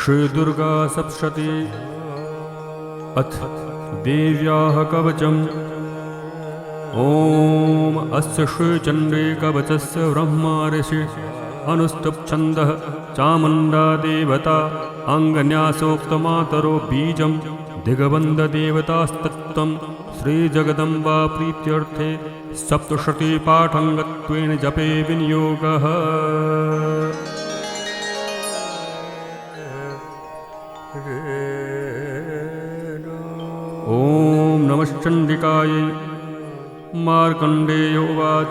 श्री दुर्गा सप्तशती अथ देव्याः कवचम्। ॐ अस्य श्रीचण्डे कवचस्य ब्रह्मा ऋषि अनुस्तुप्छन्दः चामुण्डा देवता अङ्गन्यासोक्तमातरो बीजं दिग्बन्धदेवतास्तत्त्वं श्रीजगदम्बा प्रीत्यर्थे सप्तशतीपाठङ्गत्वेन जपे विनियोगः। ॐ नमश्चण्डिकायै। मार्कण्डेय उवाच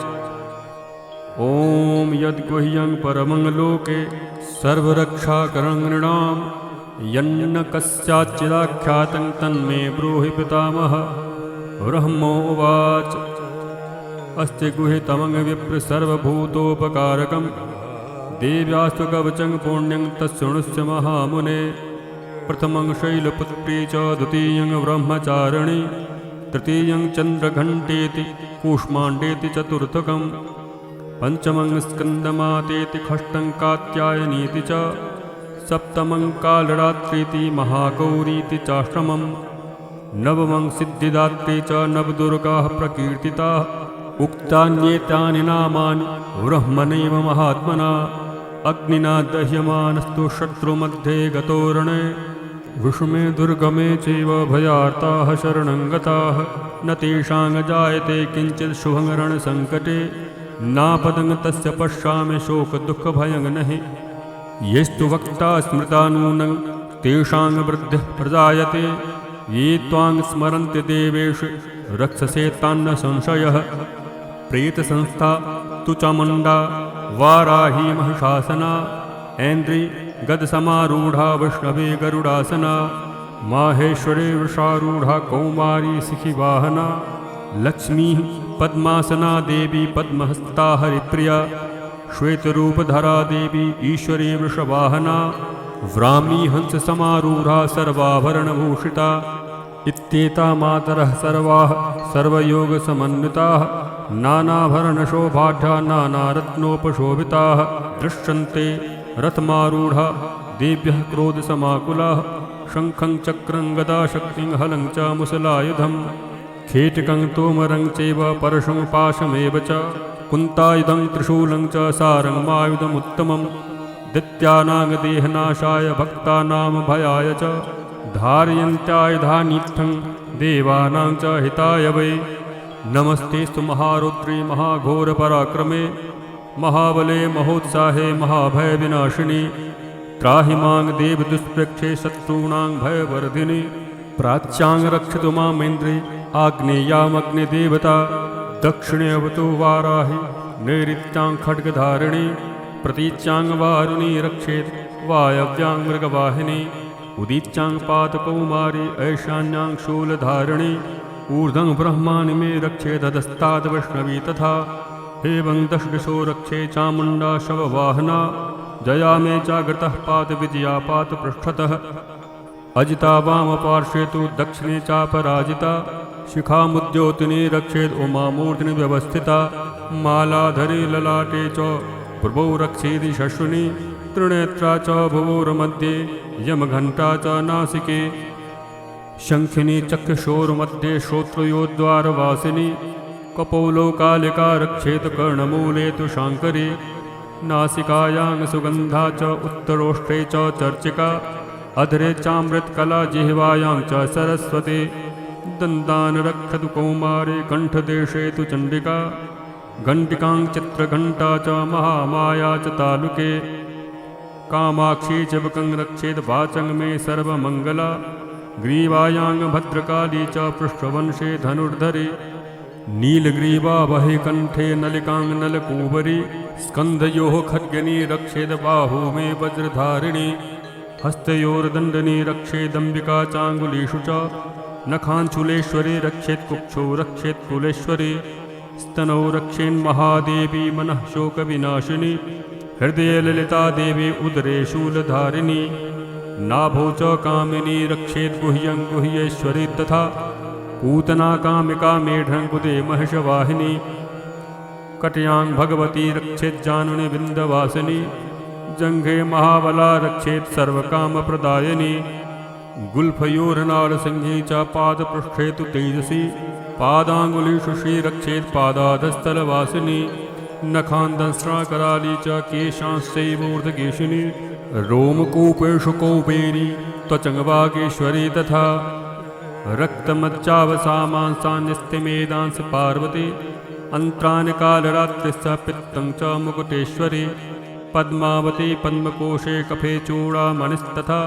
ॐ यद्गुह्यं परमं लोके सर्वरक्षाकरणं यन्न कस्याच्चिदाख्यातं तन्मे ब्रूहि पितामह। ब्रह्मोवाच अस्ति गुह्यतमं विप्र सर्वभूतोपकारकं देव्यास्तु कवचं पुण्यं तत्शृणुष्य महामुने। प्रथमं शैलपुत्री च द्वितीयं ब्रह्मचारिणी तृतीयं चन्द्रघण्टेति कूष्माण्डेति चतुर्थकं पञ्चमं स्कन्दमातेति षष्ठं कात्यायनीति च सप्तमं कालरात्रीति महागौरीति चाष्टमं नवमं सिद्धिदात्री च नवदुर्गाः प्रकीर्तिताः। उक्तान्येतानि नामानि ब्रह्मणैव महात्मना अग्निना दह्यमानस्तु शत्रुमध्ये गतो रणे विषमे दुर्गमे चैव भयार्ताः शरणं गताः न तेषां जायते किञ्चित् शुभं रणसङ्कटे नापदं तस्य पश्यामि शोकदुःखभयं नहि। यस्तु वक्ता स्मृता नूनं तेषां वृद्धिः प्रजायते ये त्वां स्मरन्ति देवेषु रक्षसे तान्न संशयः। प्रेतसंस्था तु चामुण्डा वाराही महिषासना ऐन्द्री गदसमारूढ़ा वैष्णवे गरुडासना माहेश्वरे वृषारूढ़ा कौमारी शिखिवाहना लक्ष्मी पद्मासना देवी पद्महस्ता हरिप्रिया श्वेतरूपधरा देवी ईश्वरी वृषवाहना व्रामी हंस समारूढ़ा सर्वाभरणभूषिता इत्येता मातरः सर्वाः सर्वयोगसमन्विताः नानाभरणशोभाढ्या नानारत्नोपशोभिताः दृश्यन्ते रथमारूढ़ा देव्यः क्रोधसमाकुलाः शङ्खं चक्रं गदाशक्तिं हलं च मुसलायुधं खेटकं तोमरं चैव परशुं पाशमेव च कुन्तायुधं त्रिशूलं च सारङ्गमायुधमुत्तमं दैत्यानां भक्तानां भयाय च धारयन्त्यायुधानीत्थं देवानां च हिताय वै। नमस्तेस्तु महारुद्रे महाघोरपराक्रमे महाबले महोत्साहे महाभयविनाशिनी त्राहि मां देवदुष्प्रेक्षे शत्रूणां भयवर्धिनि। प्राच्यां रक्षतु मामेन्द्रे आग्नेयामग्निदेवता दक्षिणे अवतु वाराहि नैऋत्यां खड्गधारिणी प्रतीच्यां वारुणी रक्षेत् वायव्यां मृगवाहिनी उदीच्यां पातकौमारी ऐशान्यां शूलधारिणी ऊर्ध्वं ब्रह्माणि मे रक्षेदधस्ताद् वैष्णवी तथा एवं दशदिशो रक्षे चामुण्डा शववाहना जया मे जागृतः पात विजया पात पृष्ठतः अजिता वामपार्श्वे तु दक्षिणे चापराजिता शिखामुद्योतिनी रक्षेद उमामूर्तिनि व्यवस्थिता मालाधरे ललाटे च प्रभो रक्षेदि शश्वनि त्रिनेत्रा च भुवोर्मध्ये यमघण्टा च नासिके शङ्खिनी चक्षुषोर्मध्ये श्रोत्रयोद्वारवासिनी कपोलोकालिका रक्षेत कर्णमूले तु शाङ्करी नासिकायां सुगन्धा च उत्तरोष्ठे च चर्चिका अधरे चामृतकला जिह्वायां च सरस्वती दन्तान् रक्षतु कौमारे कण्ठदेशे तु चण्डिका घण्टिकां चित्रघण्टा च महामाया च तालुके कामाक्षी चिबकं रक्षेत् वाचं मे सर्वमङ्गला ग्रीवायां भद्रकाली च पृष्ठवंशे धनुर्धरी नीलग्रीवा वहि कण्ठे नलिकां नलकूबरी स्कन्धयोः खड्गनी रक्षेद बाहू मे वज्रधारिणी हस्तयोर्दण्डनी रक्षेदम्बिका चाङ्गुलीषु च नखाञ्चूलेश्वरी रक्षेत् कुक्षौ रक्षेत् कुलेश्वरी स्तनौ रक्षेन्महादेवी मनः शोकविनाशिनी हृदये ललिता देवी उदरे शूलधारिणी नाभौ च कामिनी रक्षेत् गुह्यं गुह्येश्वरी तथा पूतना कामिका मेढ्रङ्कुदे महिषवाहिनी कटयां भगवती रक्षेज्जानुनि विन्दवासिनी जंघे महाबला रक्षेत सर्वकामप्रदायिनी गुल्फयोरनालसिंहे च पादपृष्ठे तु तेजसी पादाङ्गुलीषु श्रीरक्षेत् पादाधस्थलवासिनी नखान्दंष्ट्राकराली च केशांश्चैवोर्ध्वकेशिनी रोमकूपेषु कौपेरी त्वचङ्वागेश्वरी तथा रक्तमज्जावसामांसान्यस्तिमेदांस पार्वती अन्त्रान्यकालरात्रिश्च पित्तं च मुकुटेश्वरी पद्मावती पद्मकोशे कफे चूडामणिस्तथा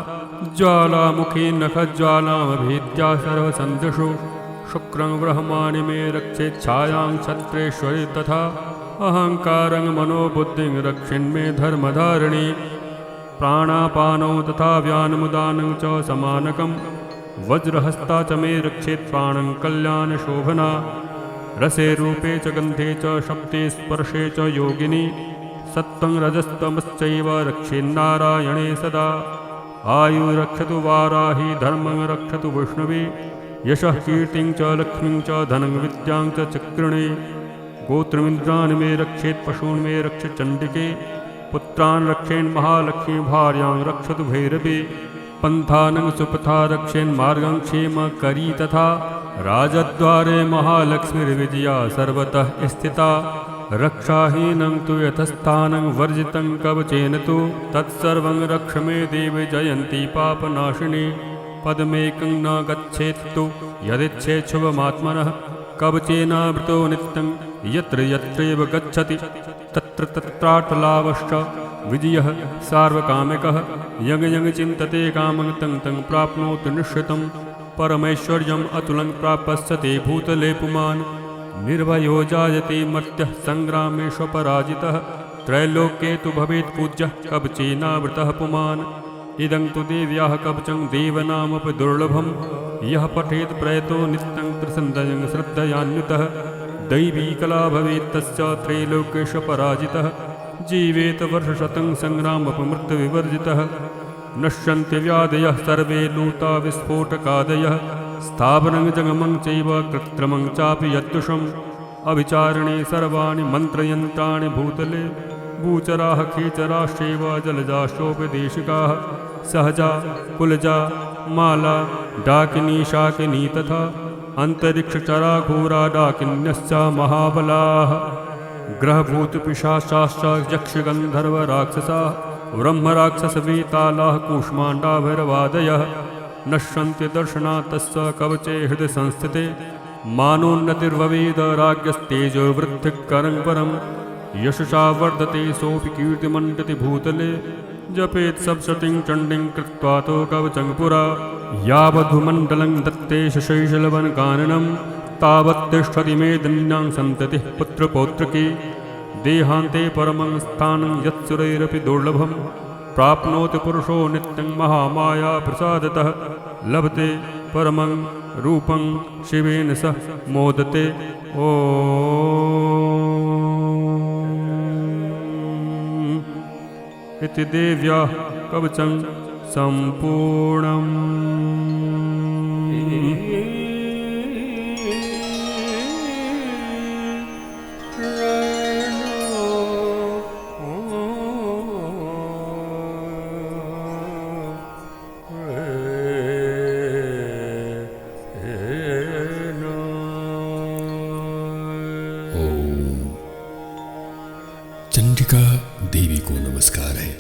ज्वालामुखी नखज्वालामभेद्या सर्वसन्धिषु शुक्रं ब्रह्माणि मे रक्षेत् छायां क्षत्रेश्वरी तथा अहङ्कारं मनोबुद्धिं रक्षिन्मे धर्मधारिणी प्राणापानौ तथा व्यानमुदानं च समानकं वज्रहस्ता च मे रक्षेत् प्राणं कल्याणशोभना रसे रूपे च गन्धे च शब्दे स्पर्शे च योगिनी सत्त्वं रजस्तमश्चैव रक्षेन्नारायणे सदा आयुरक्षतु वाराही धर्मं रक्षतु वैष्णवी यशः कीर्तिं च लक्ष्मीं च धनं विद्यां च चक्रिणे गोत्रमिन्द्रान् मे रक्षेत् पशून् मे रक्ष चण्डिके पुत्रान् रक्षेन् महालक्ष्मी भार्यां रक्षतु भैरवी पन्थानं सुपथा रक्षेन्मार्गं क्षेमकरी तथा राजद्वारे महालक्ष्मीर्विजया सर्वतः स्थिता रक्षाहीनं तु यथस्थानं वर्जितं कवचेन तु तत्सर्वं रक्ष मे देवी जयन्ती पापनाशिनी पदमेकं न गच्छेत् तु यदिच्छेत् शुभमात्मनः कवचेनावृतो नित्यं यत्र यत्रैव गच्छति तत्र तत्राटलावश्च विजयः सार्वकामिकः यं यं चिन्तते कामं तं तं प्राप्नोति निश्चितं परमैश्वर्यम् अतुलं प्राप्स्यते भूतले पुमान् निर्भयो जायते मर्त्यः सङ्ग्रामेषु पराजितः त्रैलोक्ये तु भवेत् पूज्यः कवचेनावृतः पुमान् इदं तु देव्याः कवचं देवनामपि दुर्लभं यः पठेत् प्रयतो नित्यं त्रिसन्धयं श्रद्धयान्वितः दैवी कला भवेत् तस्य त्रैलोक्येषु पराजितः जीवेत वर्षशतं सङ्ग्रामपमृत्युविवर्जितः नश्यन्ति व्याधयः सर्वे लूता विस्फोटकादयः स्थावनं जङ्गमं चैव कृत्रिमं चापि यत्तुषम् अभिचारिणे सर्वाणि मन्त्रयन्त्राणि भूतले भूचराः खेचराश्चैव जलजाश्चोपदेशिकाः सहजा कुलजा माला डाकिनी शाकिनी तथा अन्तरिक्षचरा घोरा डाकिन्यश्च महाबलाः ग्रहभूतपिशाचाश्च यक्षगन्धर्वराक्षसाः ब्रह्मराक्षसवेतालाः कूष्माण्डाभैरवादयः नश्यन्ति दर्शनात् तस्य कवचे हृदय संस्थिते मानोन्नतिर्भवेद राज्ञस्तेजो वृद्धिकरं परं यशसा वर्धते सोऽपि कीर्तिमण्डति भूतले जपेत् सप्तशतीं चण्डीं कृत्वा तो कवचं पुरा यावद्धुमण्डलं दत्ते शशैशलवनकाननं तावत् तिष्ठति मेदिन्यां सन्ततिः पुत्रपौत्रकी देहान्ते परमं स्थानं यत्सुरैरपि दुर्लभं प्राप्नोति पुरुषो नित्यं महामाया प्रसादतः लभते परमं रूपं शिवेन सह मोदते ॐ इति देव्याः कवचं सम्पूर्णम्। चंडिका देवी को नमस्कार है।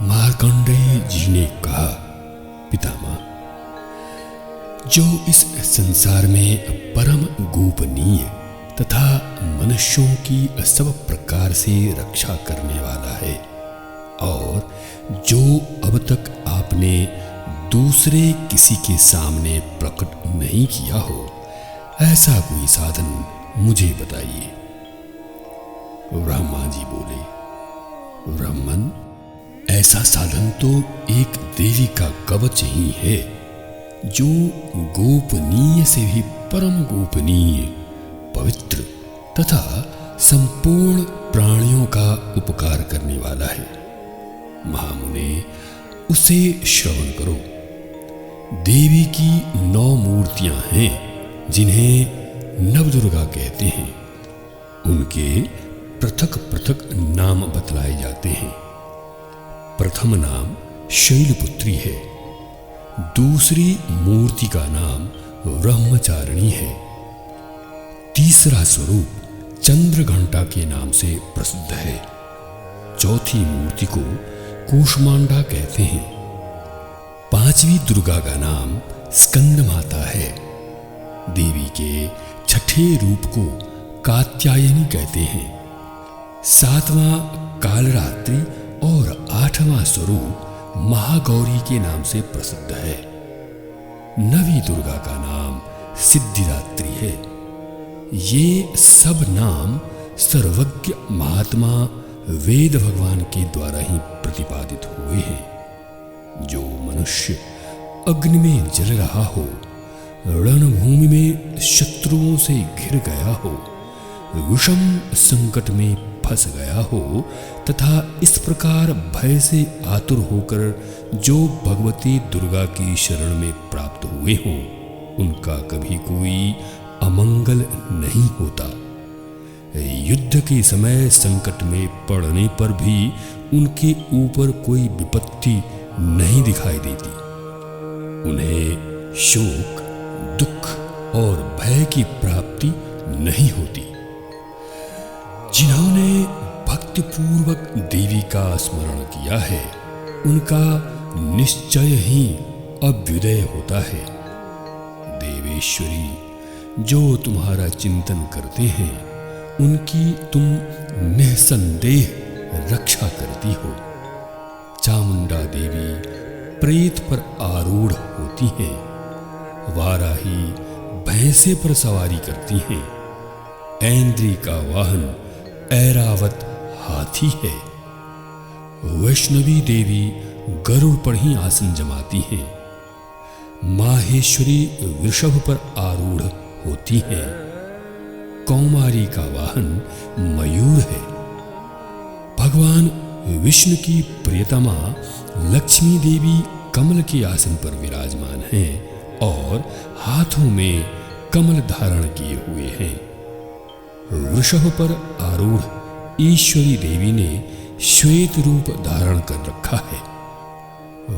मार्कंडेय जी ने कहा, पितामह, जो इस संसार में परम गोपनीय तथा मनुष्यों की सब प्रकार से रक्षा करने वाला है और जो अब तक आपने दूसरे किसी के सामने प्रकट नहीं किया हो, ऐसा कोई साधन मुझे बताइए। ब्रह्मा जी बोले, ब्राह्मण, ऐसा साधन तो एक देवी का कवच ही है जो गोपनीय से भी परम गोपनीय, पवित्र तथा संपूर्ण प्राणियों का उपकार करने वाला है। महामुने, उसे श्रवण करो। देवी की 9 मूर्तियां हैं जिन्हें नवदुर्गा कहते हैं। उनके पृथक पृथक नाम बतलाए जाते हैं। प्रथम नाम शैलपुत्री है, दूसरी मूर्ति का नाम ब्रह्मचारिणी है, तीसरा स्वरूप चंद्रघंटा के नाम से प्रसिद्ध है, चौथी मूर्ति को कूष्मांडा कहते हैं, पांचवी दुर्गा का नाम स्कंद माता है, देवी के छठे रूप को कात्यायनी कहते हैं, सातवां कालरात्रि और आठवां स्वरूप महागौरी के नाम से प्रसिद्ध है, नवी दुर्गा का नाम सिद्धिदात्री है। ये सब नाम सर्वज्ञ महात्मा वेद भगवान के द्वारा ही प्रतिपादित हुए हैं। जो मनुष्य अग्नि में जल रहा हो, रणभूमि में शत्रुओं से घिर गया हो, विषम संकट में फंस गया हो तथा इस प्रकार भय से आतुर होकर जो भगवती दुर्गा की शरण में प्राप्त हुए हो, उनका कभी कोई अमंगल नहीं होता। युद्ध के समय संकट में पड़ने पर भी उनके ऊपर कोई विपत्ति नहीं दिखाई देती। उन्हें शोक, दुख और भय की प्राप्ति नहीं होती। जिन्होंने भक्तिपूर्वक देवी का स्मरण किया है, उनका निश्चय ही अभ्युदय होता है। देवेश्वरी, जो तुम्हारा चिंतन करते हैं, उनकी तुम निसंदेह रक्षा करती हो। चामुंडा देवी प्रेत पर आरूढ़ होती हैं, वाराही भैंसे पर सवारी करती हैं, ऐन्द्री का वाहन ऐरावत हाथी है, वैष्णवी देवी गरुड़ पर ही आसन जमाती हैं, माहेश्वरी वृषभ पर आरूढ़ होती हैं, कौमारी का वाहन मयूर है, भगवान विष्णु की प्रियतमा लक्ष्मी देवी कमल के आसन पर विराजमान हैं और हाथों में कमल धारण किए हुए हैं। वृषभ पर आरूढ़ ईश्वरी देवी ने श्वेत रूप धारण कर रखा है।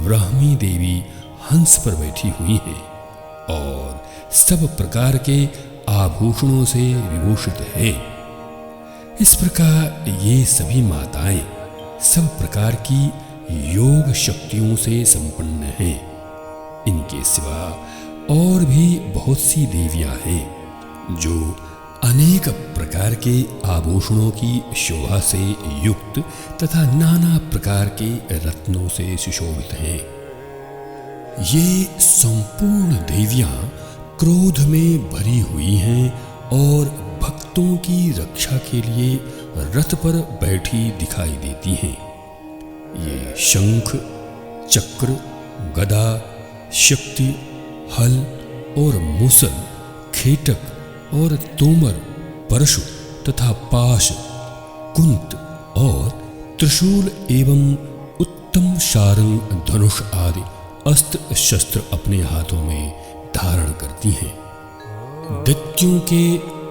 ब्राह्मी देवी हंस पर बैठी हुई है और सब प्रकार के आभूषणों से विभूषित है। इस प्रकार ये सभी माताएं सब प्रकार की योग शक्तियों से संपन्न हैं। इनके सिवा और भी बहुत सी देवियां हैं जो अनेक प्रकार के आभूषणों की शोभा से युक्त तथा नाना प्रकार के रत्नों से सुशोभित हैं। ये संपूर्ण देवियां क्रोध में भरी हुई हैं और भक्तों की रक्षा के लिए रथ पर बैठी दिखाई देती हैं। ये शंख, चक्र, गदा, शक्ति, हल और मुसल, खेटक और तोमर, परशु तथा पाश, कुंत और त्रिशूल एवं उत्तम शारंग, धनुष आदि अस्त्र शस्त्र अपने हाथों में धारण करती हैं। दैत्यों के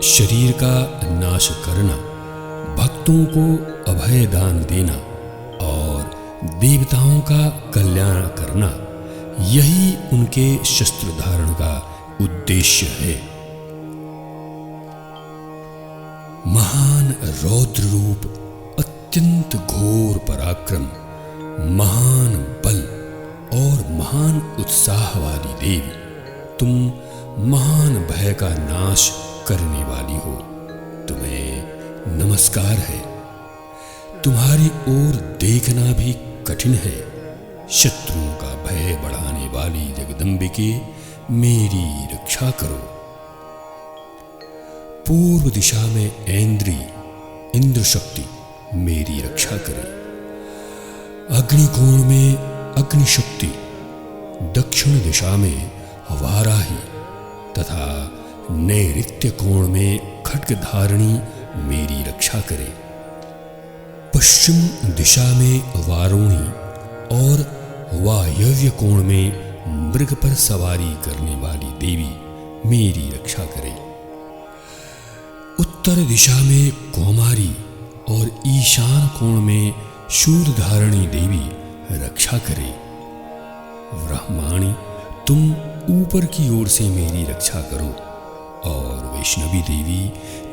शरीर का नाश करना, भक्तों को अभय दान देना और देवताओं का कल्याण करना, यही उनके शस्त्र धारण का उद्देश्य है। महान रौद्र रूप, अत्यंत घोर पराक्रम, महान बल और महान उत्साह वाली देवी, तुम महान भय का नाश करने वाली हो। तुम्हें नमस्कार है। तुम्हारी ओर देखना भी कठिन है। शत्रुओं का भय बढ़ाने वाली जगदम्बिके, मेरी रक्षा करो। पूर्व दिशा में ऐन्द्री, इंद्र शक्ति, मेरी रक्षा करे। अग्निकोण में अग्नि शक्ति, दक्षिण दिशा में वाराही तथा नैऋत्य कोण में खड्गधारिणी मेरी रक्षा करे। पश्चिम दिशा में वारुणी और वायव्य कोण में मृग पर सवारी करने वाली देवी मेरी रक्षा करे। उत्तर दिशा में कौमारी ईशान कोण में शूलधारिणी देवी रक्षा करे। ब्रह्माणी तुम ऊपर की ओर से मेरी रक्षा करो और वैष्णवी देवी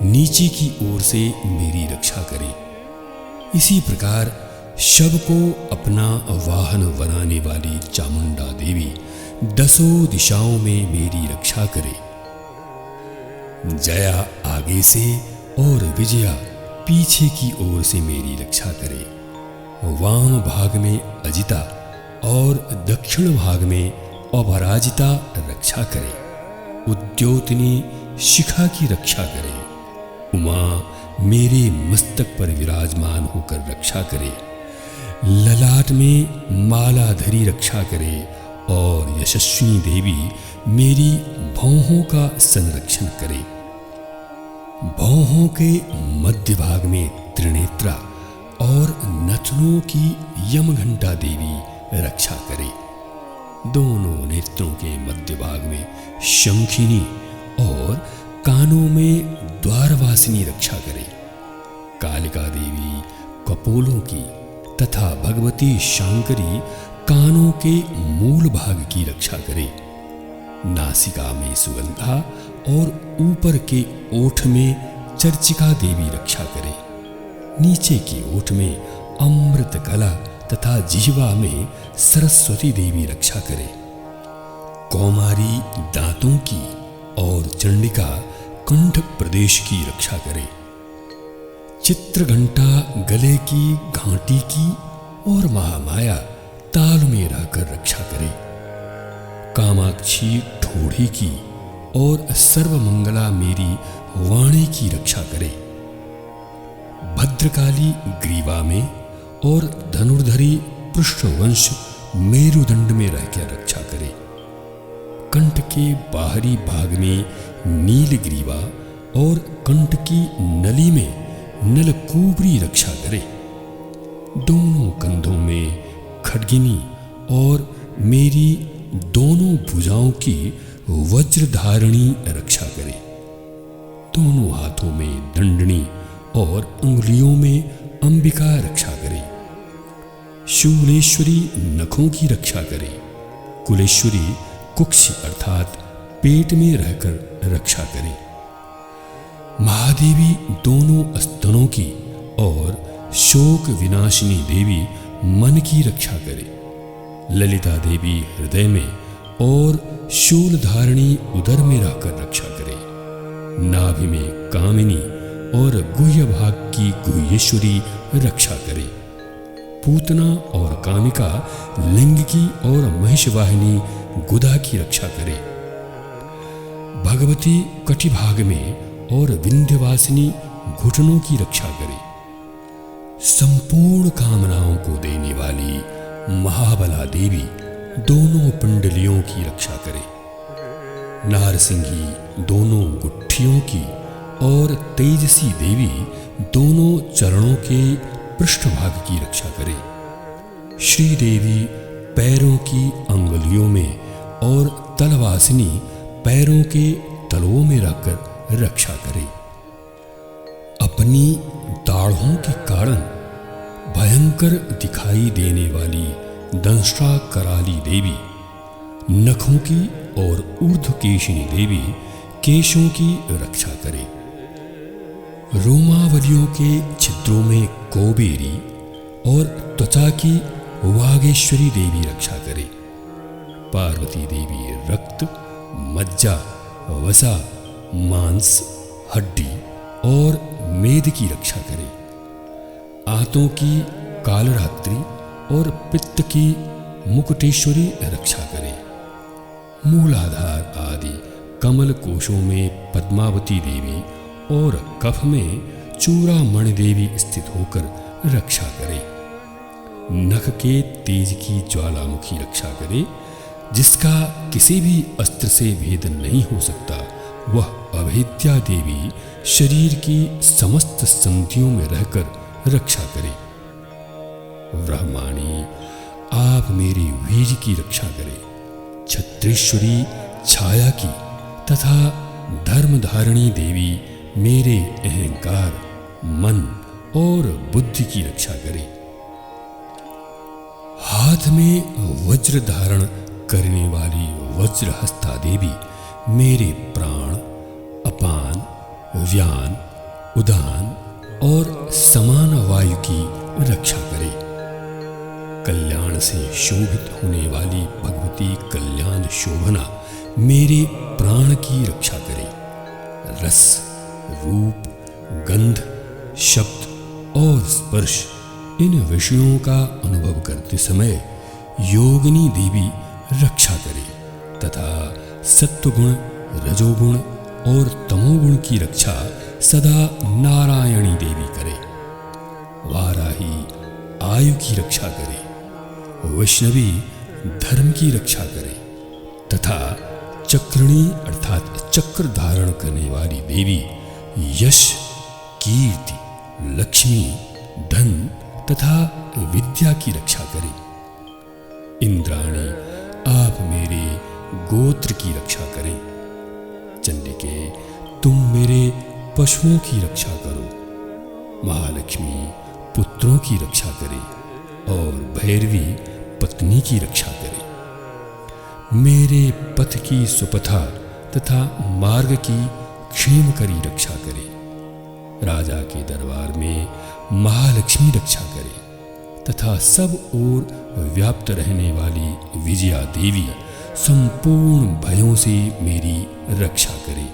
नीचे की ओर से मेरी रक्षा करे। इसी प्रकार शव को अपना वाहन बनाने वाली चामुंडा देवी दसों दिशाओं में मेरी रक्षा करे। जया आगे से और विजया पीछे की ओर से मेरी रक्षा करे। वाम भाग में अजिता और दक्षिण भाग में अपराजिता रक्षा करे। उद्योतनी शिखा की रक्षा करे। उमा मेरे मस्तक पर विराजमान होकर रक्षा करे। ललाट में माला धरी रक्षा करे और यशस्विनी देवी मेरी भौहों का संरक्षण करे। भौहों के मध्य भाग में त्रिनेत्रा और नथनों की यमघंटा देवी रक्षा करे। दोनों नेत्रों के मध्य भाग में शंखिनी और कानों में द्वारवासिनी रक्षा करे। कालिका देवी कपोलों की तथा भगवती शांकरी कानों के मूल भाग की रक्षा करे। नासिका में सुगंधा और ऊपर के ओठ में चर्चिका देवी रक्षा करे। नीचे की ओठ में अमृत कला तथा जिह्वा में सरस्वती देवी रक्षा करे। कौमारी दांतों की और चंडिका कंठ प्रदेश की रक्षा करे। चित्रघंटा गले की घाटी की और महामाया ताल में रहकर रक्षा करे। कामाक्षी ठोड़ी की और सर्वमंगला मेरी वाणी की रक्षा करे। भद्रकाली ग्रीवा में और धनुर्धरी पृष्ठवंश मेरुदंड में रहकर रक्षा करे। कंठ के बाहरी भाग में नीलग्रीवा और कंठ की नली में नलकूबरी रक्षा करे। दोनों कंधों में खड्गिनी और मेरी दोनों भुजाओं की वज्रधारिणी रक्षा करे। दोनों हाथों में दंडनी और अंगुलियों में अंबिका रक्षा करे। शूलेश्वरी नखों की रक्षा करे। कुलेश्वरी कुक्षि अर्थात पेट में रहकर रक्षा करे। महादेवी दोनों स्तनों की और शोक विनाशिनी देवी मन की रक्षा करे। ललिता देवी हृदय में और शूलधारिणी उदर में रहकर रक्षा करे। नाभि में कामिनी और गुह्य भाग की गुह्येश्वरी रक्षा करे। पूतना और कामिका लिंग की और महिषवाहिनी गुदा की रक्षा करे। भगवती कटिभाग में और विंध्यवासिनी घुटनों की रक्षा करे। संपूर्ण कामनाओं को देने वाली महाबला देवी दोनों पिंडलियों की रक्षा करे। नारसिंही दोनों गुट्ठियों की और तेजसी देवी दोनों चरणों के पृष्ठभाग की रक्षा करे। श्रीदेवी पैरों की अंगुलियों में और तलवासिनी पैरों के तलवों में रखकर रक्षा करे। अपनी दाढ़ों के कारण भयंकर दिखाई देने वाली दंष्ट्रा कराली देवी, नखों की और ऊर्ध्वकेशिनी देवी केशों की रक्षा करे। रोमावलियों के छिद्रों में कोबेरी और त्वचा की वागेश्वरी देवी रक्षा करे। पार्वती देवी रक्त, मज्जा, वसा, मांस, हड्डी और मेद की रक्षा करे। आंतों की कालरात्रि और पित्त की मुकुटेश्वरी रक्षा करे। मूलाधार आदि कमल कोशों में पद्मावती देवी और कफ में चूड़ामणि देवी स्थित होकर रक्षा करे। नख के तेज की ज्वालामुखी रक्षा करे, जिसका किसी भी अस्त्र से भेदन नहीं हो सकता। वह अभेद्या देवी शरीर की समस्त संधियों में रहकर रक्षा करे। ब्रह्माणी आप मेरी वीर की रक्षा करे। छत्रेश्वरी छाया की तथा धर्मधारिणी देवी मेरे अहंकार, मन और बुद्धि की रक्षा करे। हाथ में वज्र धारण करने वाली वज्रहस्ता देवी मेरे प्राण, अपान, व्यान, उदान और समान वायु की रक्षा करे। कल्याण से शोभित होने वाली भगवती कल्याण शोभना मेरे प्राण की रक्षा करे। रस, रूप, गंध, शब्द और स्पर्श इन विषयों का अनुभव करते समय योगिनी देवी रक्षा करे तथा सत्वगुण, रजोगुण और तमोगुण की रक्षा सदा नारायणी देवी करे। वाराही आयु की रक्षा करे, वैष्णवी धर्म की रक्षा करे तथा चक्रणी अर्थात चक्र धारण करने वाली देवी यश, कीर्ति, लक्ष्मी, धन तथा विद्या की रक्षा करे। इंद्राणी आप मेरे गोत्र की रक्षा करें। चंडिके तुम मेरे पशुओं की रक्षा करो। महालक्ष्मी पुत्रों की रक्षा करे और भैरवी पत्नी की रक्षा करे। मेरे पथ की सुपथा तथा मार्ग की क्षेमकरी रक्षा करे। राजा के दरबार में महालक्ष्मी रक्षा करे तथा सब ओर व्याप्त रहने वाली विजया देवी संपूर्ण भयों से मेरी रक्षा करे।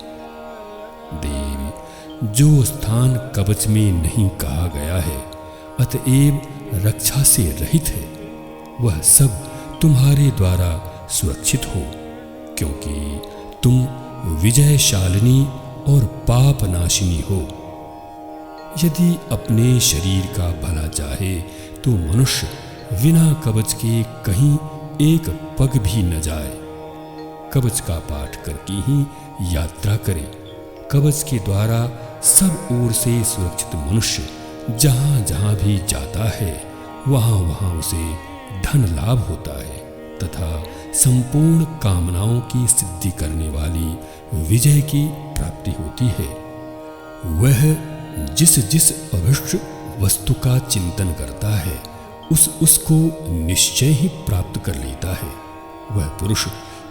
देवी जो स्थान कवच में नहीं कहा गया है अतएव रक्षा से रहित है, वह सब तुम्हारे द्वारा सुरक्षित हो, क्योंकि तुम विजयशालिनी और पापनाशिनी हो। यदि अपने शरीर का भला चाहे तो मनुष्य बिना कवच के कहीं एक पग भी न जाए। कवच का पाठ करके ही यात्रा करे। कवच के द्वारा सब ओर से सुरक्षित मनुष्य जहाँ जहाँ भी जाता है वहाँ वहाँ उसे धन लाभ होता है तथा संपूर्ण कामनाओं की सिद्धि करने वाली विजय की प्राप्ति होती है। वह जिस जिस अभिष्ट वस्तु का चिंतन करता है उसको निश्चय ही प्राप्त कर लेता है। वह पुरुष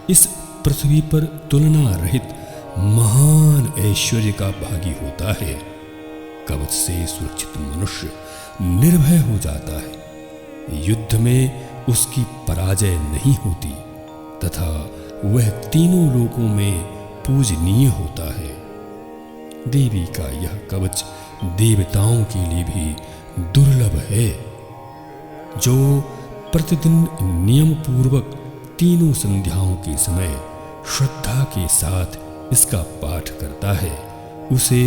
इस पृथ्वी पर तुलना रहित महान ऐश्वर्य का भागी होता है। कवच से सुरक्षित मनुष्य निर्भय हो जाता है। युद्ध में उसकी पराजय नहीं होती तथा वह तीनों लोकों में पूजनीय होता है। देवी का यह कवच देवताओं के लिए भी दुर्लभ है। जो प्रतिदिन नियम पूर्वक तीनों संध्याओं के समय श्रद्धा के साथ इसका पाठ करता है उसे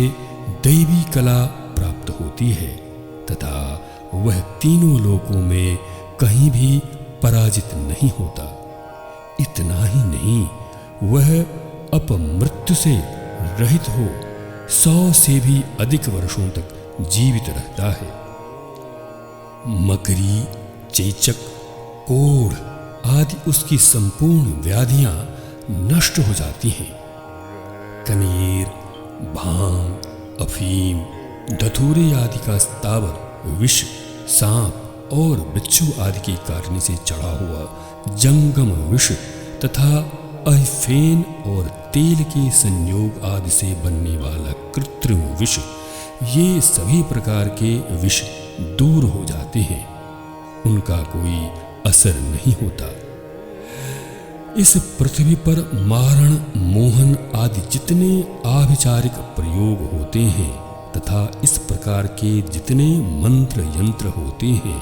दैवी कला प्राप्त होती है तथा वह तीनों लोकों में कहीं भी पराजित नहीं होता। इतना ही नहीं, वह अपमृत्यु से रहित हो 100 से भी अधिक वर्षों तक जीवित रहता है। मकरी, चेचक, कोढ़ आदि उसकी संपूर्ण व्याधियां नष्ट हो जाती हैं। कनेर, भांग, अफीम, धतूरे आदि का स्थावर विष, सांप और बिच्छू आदि के काटने से चढ़ा हुआ जंगम विष तथा अहिफेन और तेल के संयोग आदि से बनने वाला कृत्रिम विष, ये सभी प्रकार के विष दूर हो जाते हैं। उनका कोई असर नहीं होता। इस पृथ्वी पर मारण, मोहन आदि जितने आभिचारिक प्रयोग होते हैं तथा इस प्रकार के जितने मंत्र यंत्र होते हैं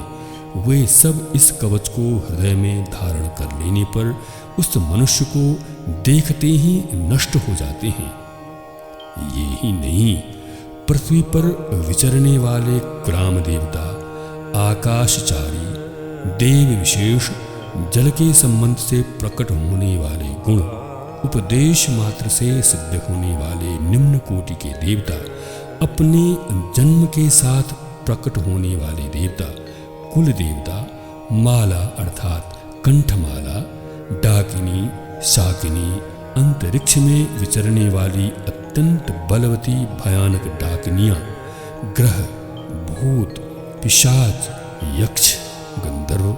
वे सब इस कवच को हृदय में धारण कर लेने पर उस मनुष्य को देखते ही नष्ट हो जाते हैं। ये ही नहीं, पृथ्वी पर विचरने वाले ग्राम देवता, आकाशचारी, देव विशेष, जल के संबंध से प्रकट होने वाले गुण, उपदेश मात्र से सिद्ध होने वाले निम्न कोटि के देवता, अपने जन्म के साथ प्रकट होने वाले देवता, कुल देवता, माला अर्थात कंठमाला, डाकिनी, शाकिनी, अंतरिक्ष में विचरने वाली अत्यंत बलवती भयानक डाकिनियां, ग्रह, भूत, पिशाच, यक्ष, गंधर्व,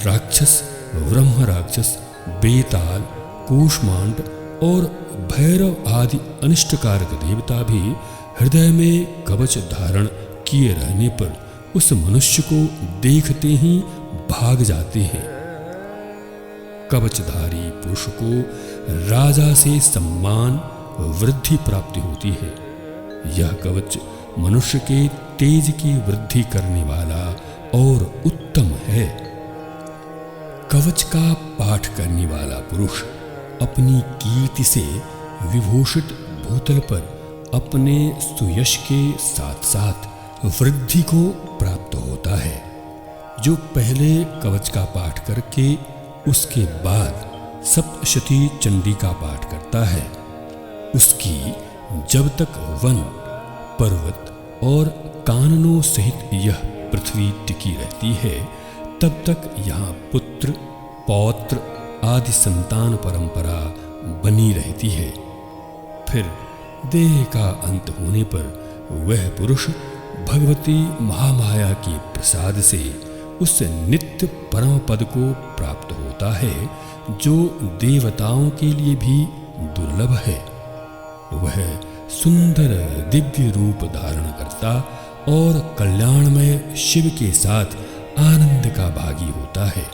राक्षस, ब्रह्म राक्षस, बेताल, कूष्मांड और भैरव आदि अनिष्टकारक देवता भी हृदय में कवच धारण किए रहने पर उस मनुष्य को देखते ही भाग जाते हैं। कवचधारी पुरुष को राजा से सम्मान वृद्धि प्राप्ति होती है। यह कवच मनुष्य के तेज की वृद्धि करने वाला और उत्तम है। कवच का पाठ करने वाला पुरुष अपनी कीर्ति से विभूषित भूतल पर अपने सुयश के साथ साथ वृद्धि को प्राप्त होता है। जो पहले कवच का पाठ करके उसके बाद सप्तशती चंडी का पाठ करता है, उसकी जब तक वन, पर्वत और काननों सहित यह पृथ्वी टिकी रहती है, तब तक यहाँ पुत्र, पौत्र आदि संतान परंपरा बनी रहती है। फिर देह का अंत होने पर वह पुरुष भगवती महामाया के प्रसाद से उस नित्य परम पद को प्राप्त होता है जो देवताओं के लिए भी दुर्लभ है। वह सुंदर दिव्य रूप धारण करता और कल्याणमय शिव के साथ आनंद का भागी होता है।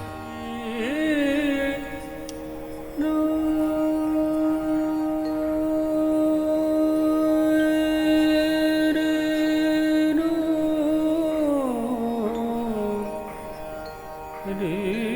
रे